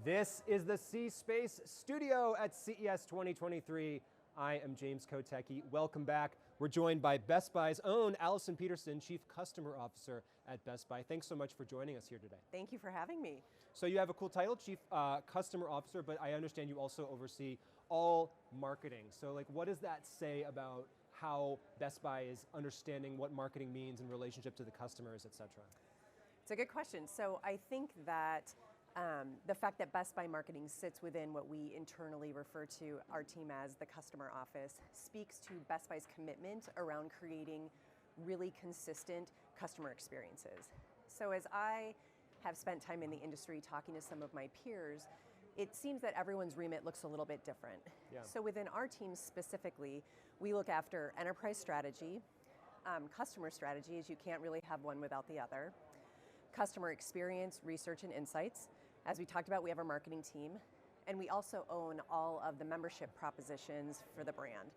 This is the C Space Studio at CES 2023. I am James Kotecki. Welcome back. We're joined by Best Buy's own Allison Peterson, Chief Customer Officer at Best Buy. Thanks so much for joining us here today. Thank you for having me. So you have a cool title, Chief Customer Officer, but I understand you also oversee all marketing. So what does that say about how Best Buy is understanding what marketing means in relationship to the customers, et cetera? It's a good question. So I think that the fact that Best Buy marketing sits within what we internally refer to our team as the customer office speaks to Best Buy's commitment around creating really consistent customer experiences. So as I have spent time in the industry talking to some of my peers, it seems that everyone's remit looks a little bit different. Yeah. So within our team specifically, we look after enterprise strategy, customer strategy, as you can't really have one without the other, customer experience, research, and insights. As we talked about, we have our marketing team, and we also own all of the membership propositions for the brand.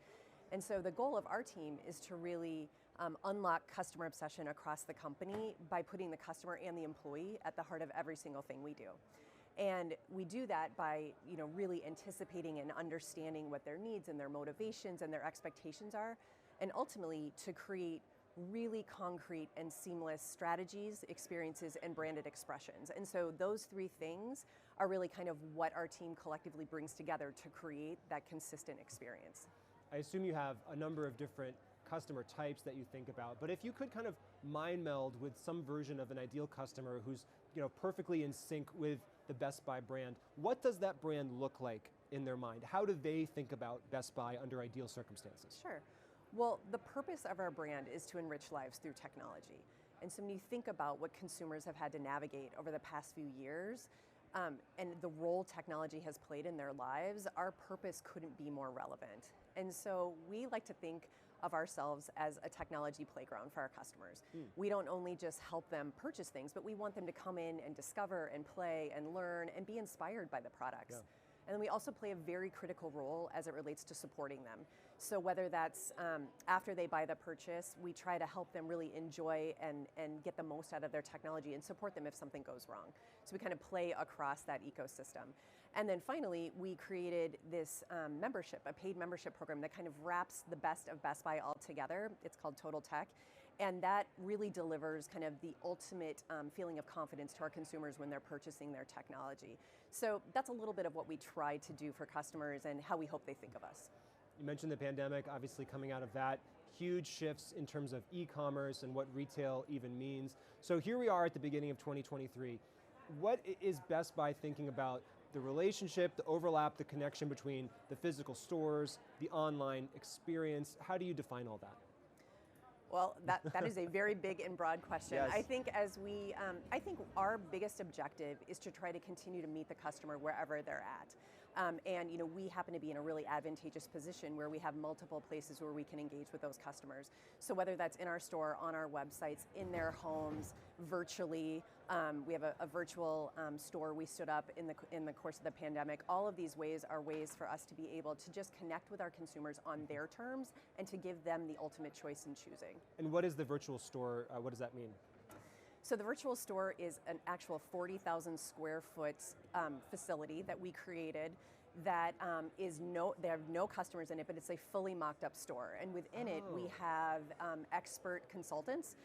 And so the goal of our team is to really unlock customer obsession across the company by putting the customer and the employee at the heart of every single thing we do. And we do that by really anticipating and understanding what their needs and their motivations and their expectations are, and ultimately to create really concrete and seamless strategies, experiences, and branded expressions. And so those three things are really kind of what our team collectively brings together to create that consistent experience. I assume you have a number of different customer types that you think about, but if you could kind of mind meld with some version of an ideal customer who's perfectly in sync with the Best Buy brand, what does that brand look like in their mind? How do they think about Best Buy under ideal circumstances? Sure. Well, the purpose of our brand is to enrich lives through technology. And so when you think about what consumers have had to navigate over the past few years, and the role technology has played in their lives, our purpose couldn't be more relevant. And so we like to think of ourselves as a technology playground for our customers. We don't only just help them purchase things, but we want them to come in and discover and play and learn and be inspired by the products. Yeah. And then we also play a very critical role as it relates to supporting them. So whether that's after they buy the purchase, we try to help them really enjoy and get the most out of their technology and support them if something goes wrong. So we kind of play across that ecosystem. And then finally, we created this membership, a paid membership program that kind of wraps the best of Best Buy all together. It's called Total Tech. And that really delivers kind of the ultimate feeling of confidence to our consumers when they're purchasing their technology. So that's a little bit of what we try to do for customers and how we hope they think of us. You mentioned the pandemic, obviously coming out of that, huge shifts in terms of e-commerce and what retail even means. So here we are at the beginning of 2023. What is Best Buy thinking about the relationship, the overlap, the connection between the physical stores, the online experience? How do you define all that? Well, that is a very big and broad question. Yes. I think I think our biggest objective is to try to continue to meet the customer wherever they're at. And we happen to be in a really advantageous position where we have multiple places where we can engage with those customers. So whether that's in our store, on our websites, in their homes, virtually, we have a virtual store we stood up in the course of the pandemic. All of these ways are ways for us to be able to just connect with our consumers on their terms and to give them the ultimate choice in choosing. And what is the virtual store? What does that mean? So the virtual store is an actual 40,000 square foot facility that we created that there are no customers in it, but it's a fully mocked up store. And within it, we have expert consultants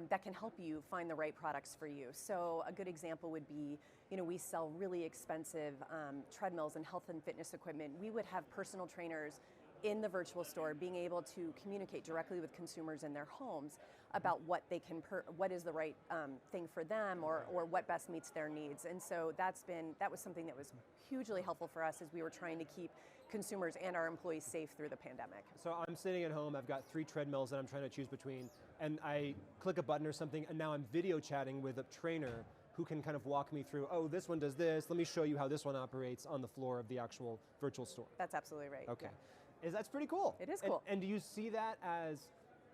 that can help you find the right products for you. So a good example would be, we sell really expensive treadmills and health and fitness equipment. We would have personal trainers in the virtual store being able to communicate directly with consumers in their homes about what they what is the right thing for them or what best meets their needs. And so that was something that was hugely helpful for us as we were trying to keep consumers and our employees safe through the pandemic. So I'm sitting at home, I've got 3 treadmills that I'm trying to choose between, and I click a button or something, and now I'm video chatting with a trainer who can kind of walk me through, oh, this one does this, let me show you how this one operates on the floor of the actual virtual store. That's absolutely right. Okay. Yeah. That's pretty cool. It is cool. And do you see that as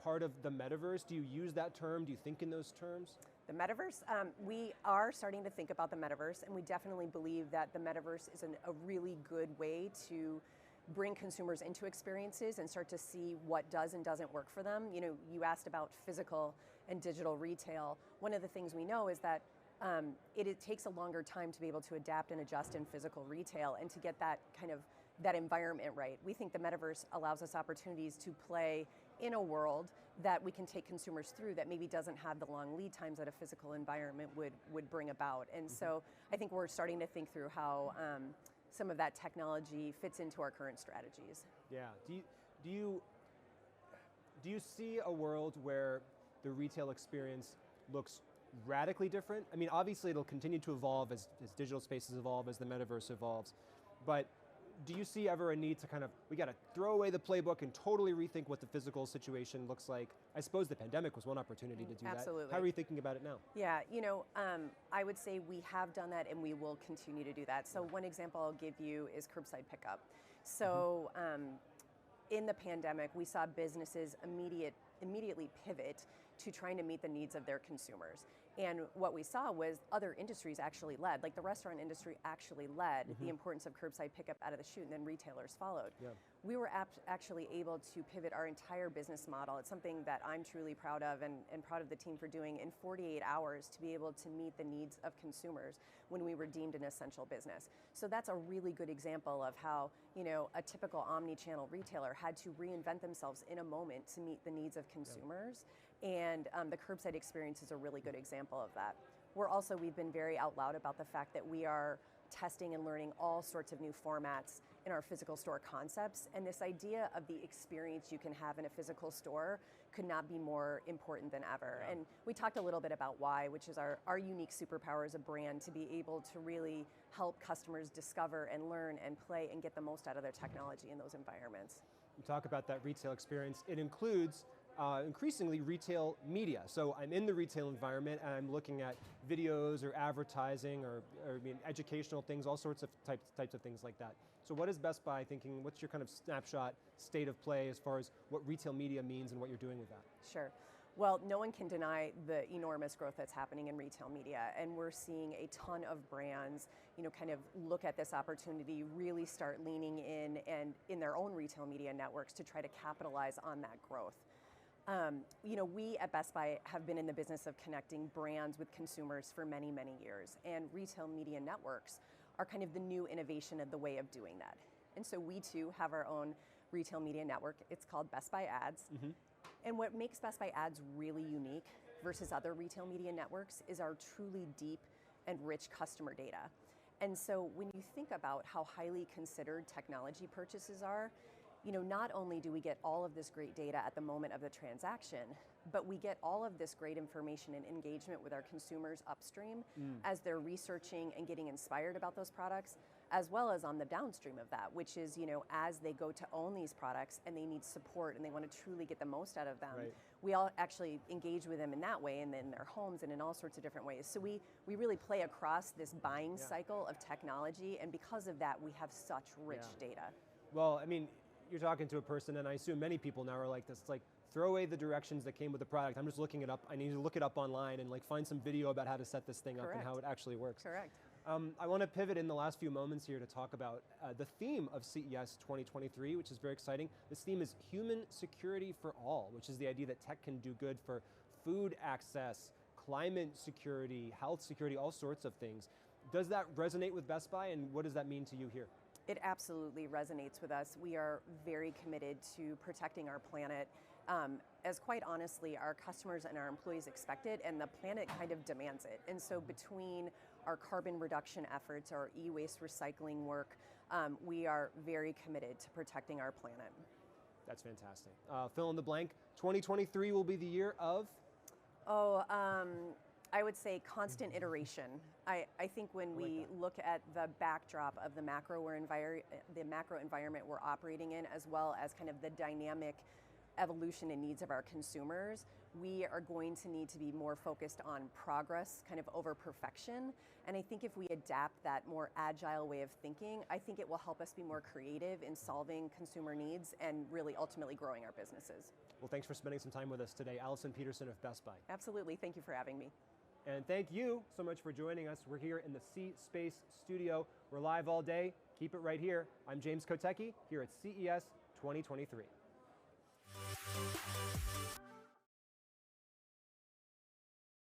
part of the metaverse? Do you use that term? Do you think in those terms? The metaverse, we are starting to think about the metaverse, and we definitely believe that the metaverse is a really good way to bring consumers into experiences and start to see what does and doesn't work for them. You asked about physical and digital retail. One of the things we know is that it takes a longer time to be able to adapt and adjust in physical retail and to get that kind of that environment right. We think the metaverse allows us opportunities to play in a world that we can take consumers through that maybe doesn't have the long lead times that a physical environment would bring about. And so I think we're starting to think through how some of that technology fits into our current strategies. Yeah, do you see a world where the retail experience looks radically different? I mean, obviously it'll continue to evolve as digital spaces evolve, as the metaverse evolves, but do you see ever a need to kind of, we got to throw away the playbook and totally rethink what the physical situation looks like? I suppose the pandemic was one opportunity to do Absolutely. that. How are you thinking about it now? Yeah, I would say we have done that and we will continue to do that. So one example I'll give you is curbside pickup. So in the pandemic, we saw businesses immediately pivot to trying to meet the needs of their consumers. And what we saw was other industries actually led, like the restaurant industry actually led the importance of curbside pickup out of the chute, and then retailers followed. Yeah. We were actually able to pivot our entire business model. It's something that I'm truly proud of and proud of the team for doing in 48 hours to be able to meet the needs of consumers when we were deemed an essential business. So that's a really good example of how, a typical omni-channel retailer had to reinvent themselves in a moment to meet the needs of consumers. And the curbside experience is a really good example of that. We've been very out loud about the fact that we are testing and learning all sorts of new formats in our physical store concepts, and this idea of the experience you can have in a physical store could not be more important than ever. Yeah. And we talked a little bit about why, which is our unique superpower as a brand to be able to really help customers discover and learn and play and get the most out of their technology in those environments. You talk about that retail experience. It includes increasingly retail media. So I'm in the retail environment and I'm looking at videos or advertising or educational things, all sorts of types of things like that. So what is Best Buy thinking, what's your kind of snapshot state of play as far as what retail media means and what you're doing with that? Sure. Well, no one can deny the enormous growth that's happening in retail media, and we're seeing a ton of brands, kind of look at this opportunity, really start leaning in and in their own retail media networks to try to capitalize on that growth. We at Best Buy have been in the business of connecting brands with consumers for many, many years, and retail media networks are kind of the new innovation of the way of doing that. And so we too have our own retail media network. It's called Best Buy Ads. And what makes Best Buy Ads really unique versus other retail media networks is our truly deep and rich customer data. And so when you think about how highly considered technology purchases are, not only do we get all of this great data at the moment of the transaction, but we get all of this great information and engagement with our consumers upstream as they're researching and getting inspired about those products, as well as on the downstream of that, which is, as they go to own these products and they need support and they want to truly get the most out of them, we all actually engage with them in that way and in their homes and in all sorts of different ways. So we really play across this buying cycle of technology, and because of that, we have such rich data. Well, I mean, you're talking to a person, and I assume many people now are like this. It's like, throw away the directions that came with the product. I'm just looking it up. I need to look it up online and find some video about how to set this thing up and how it actually works. Correct. I want to pivot in the last few moments here to talk about the theme of CES 2023, which is very exciting. This theme is human security for all, which is the idea that tech can do good for food access, climate security, health security, all sorts of things. Does that resonate with Best Buy, and what does that mean to you here? It absolutely resonates with us. We are very committed to protecting our planet, as quite honestly our customers and our employees expect it, and the planet kind of demands it. And so between our carbon reduction efforts, our e-waste recycling work, we are very committed to protecting our planet. That's fantastic. Fill in the blank, 2023 will be the year of? I would say constant iteration. I think when we look at the backdrop of the macro environment we're operating in, as well as kind of the dynamic evolution and needs of our consumers, we are going to need to be more focused on progress kind of over perfection. And I think if we adapt that more agile way of thinking, I think it will help us be more creative in solving consumer needs and really ultimately growing our businesses. Well, thanks for spending some time with us today. Allison Peterson of Best Buy. Absolutely, thank you for having me. And thank you so much for joining us. We're here in the C Space Studio. We're live all day. Keep it right here. I'm James Kotecki here at CES 2023.